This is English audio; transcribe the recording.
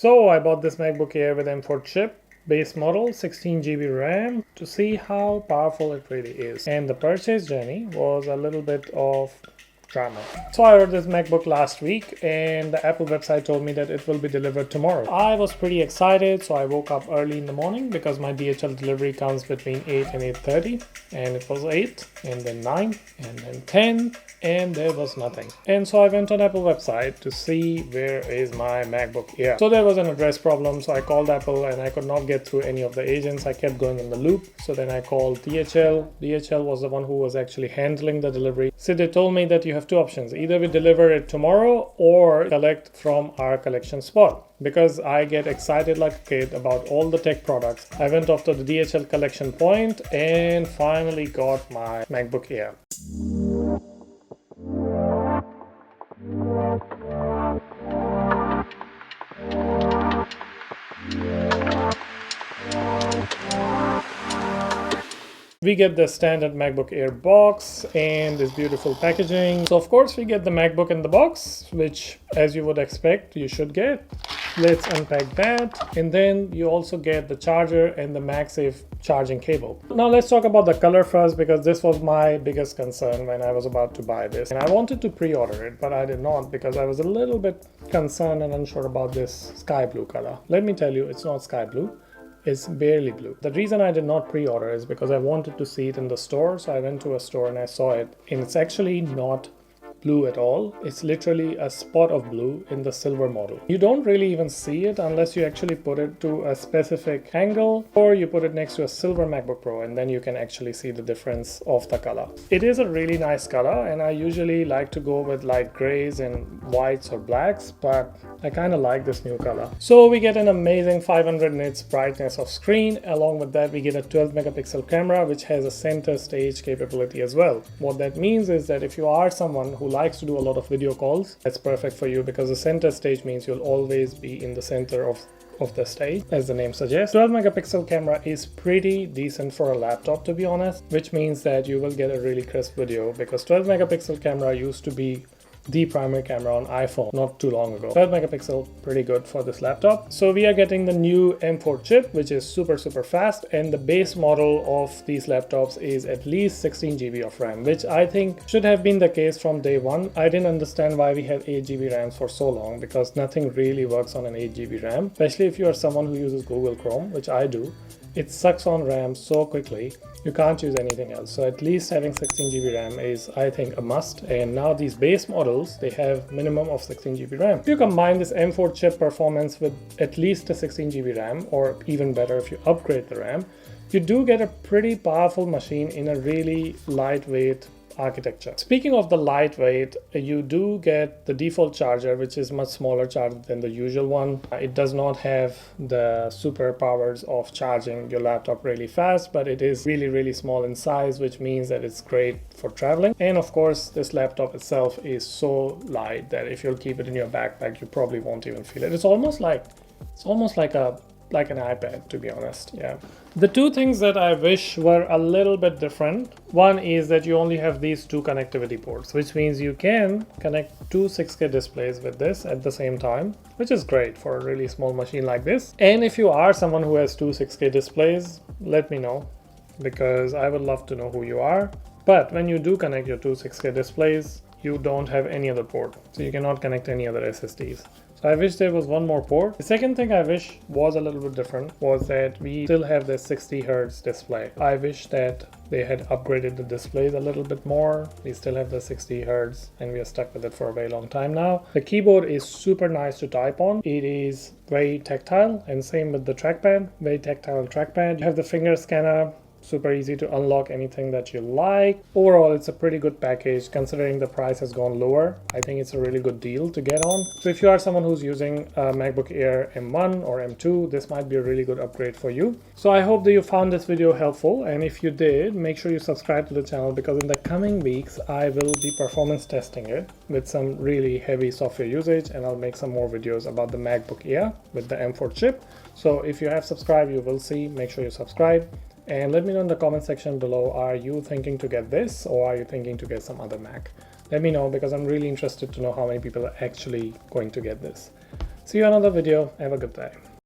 So I bought this MacBook Air with M4 chip, base model, 16 GB RAM, to see how powerful it really is. And the purchase journey was a little bit of drama. So I ordered this MacBook last week and the Apple website told me that it will be delivered tomorrow. I was pretty excited, so I woke up early in the morning because my DHL delivery comes between 8 and 8:30, and it was 8 and then 9 and then 10 and there was nothing. And so I went on Apple website to see where is my MacBook Air. So there was an address problem, so I called Apple and I could not get through any of the agents. I kept going in the loop. So then I called DHL. DHL was the one who was actually handling the delivery. So they told me that you have two options. Either we deliver it tomorrow or collect from our collection spot. Because I get excited like a kid about all the tech products, I went off to the DHL collection point and finally got my MacBook Air. We get the standard MacBook Air box and this beautiful packaging. So of course we get the MacBook in the box, which as you would expect, you should get. Let's unpack that. And then you also get the charger and the MagSafe charging cable. Now let's talk about the color first, because this was my biggest concern when I was about to buy this. And I wanted to pre-order it, but I did not because I was a little bit concerned and unsure about this sky blue color. Let me tell you, it's not sky blue. It's barely blue. The reason I did not pre-order is because I wanted to see it in the store. So I went to a store and I saw it, and it's actually not blue at all. It's literally a spot of blue in the silver model. You don't really even see it unless you actually put it to a specific angle, or you put it next to a silver MacBook Pro, and then you can actually see the difference of the color. It is a really nice color, and I usually like to go with light grays and whites or blacks, but I kind of like this new color. So we get an amazing 500 nits brightness of screen. Along with that, we get a 12 megapixel camera, which has a center stage capability as well. What that means is that if you are someone who likes to do a lot of video calls, that's perfect for you, because the center stage means you'll always be in the center of the stage, as the name suggests. 12 megapixel camera is pretty decent for a laptop, to be honest, which means that you will get a really crisp video, because 12 megapixel camera used to be the primary camera on iPhone not too long ago. 12 megapixel, pretty good for this laptop. So we are getting the new M4 chip, which is super fast, and the base model of these laptops is at least 16 GB of RAM, which I think should have been the case from day one. I didn't understand why we had 8 GB RAMs for so long, because nothing really works on an 8 GB RAM, especially if you are someone who uses Google Chrome, which I do. It sucks on RAM so quickly, you can't use anything else. So at least having 16 GB RAM is, I think, a must. And now these base models, they have minimum of 16 GB RAM. If you combine this M4 chip performance with at least a 16 GB RAM, or even better if you upgrade the RAM, you do get a pretty powerful machine in a really lightweight architecture. Speaking of the lightweight, you do get the default charger, which is much smaller charger than the usual one. It does not have the superpowers of charging your laptop really fast, but it is really small in size, which means that it's great for traveling. And of course, this laptop itself is so light that if you'll keep it in your backpack, you probably won't even feel it. It's almost like an iPad, to be honest. Yeah. The two things that I wish were a little bit different. One is that you only have these two connectivity ports, which means you can connect two 6K displays with this at the same time, which is great for a really small machine like this. And if you are someone who has two 6K displays, let me know, because I would love to know who you are. But when you do connect your two 6K displays, you don't have any other port, so you cannot connect any other SSDs. So I wish there was one more port. The second thing I wish was a little bit different was that we still have this 60 Hz display. I wish that they had upgraded the displays a little bit more. We still have the 60 Hz and we are stuck with it for a very long time now. The keyboard is super nice to type on. It is very tactile, and same with the trackpad, very tactile trackpad. You have the finger scanner, super easy to unlock anything that you like. Overall, it's a pretty good package considering the price has gone lower. I think it's a really good deal to get on. So if you are someone who's using a MacBook Air M1 or M2, this might be a really good upgrade for you. So I hope that you found this video helpful, and if you did, make sure you subscribe to the channel, because in the coming weeks I will be performance testing it with some really heavy software usage, and I'll make some more videos about the MacBook Air with the M4 chip. So if you have subscribed, you will see. Make sure you subscribe. And let me know in the comment section below, are you thinking to get this, or are you thinking to get some other Mac? Let me know, because I'm really interested to know how many people are actually going to get this. See you in another video. Have a good day.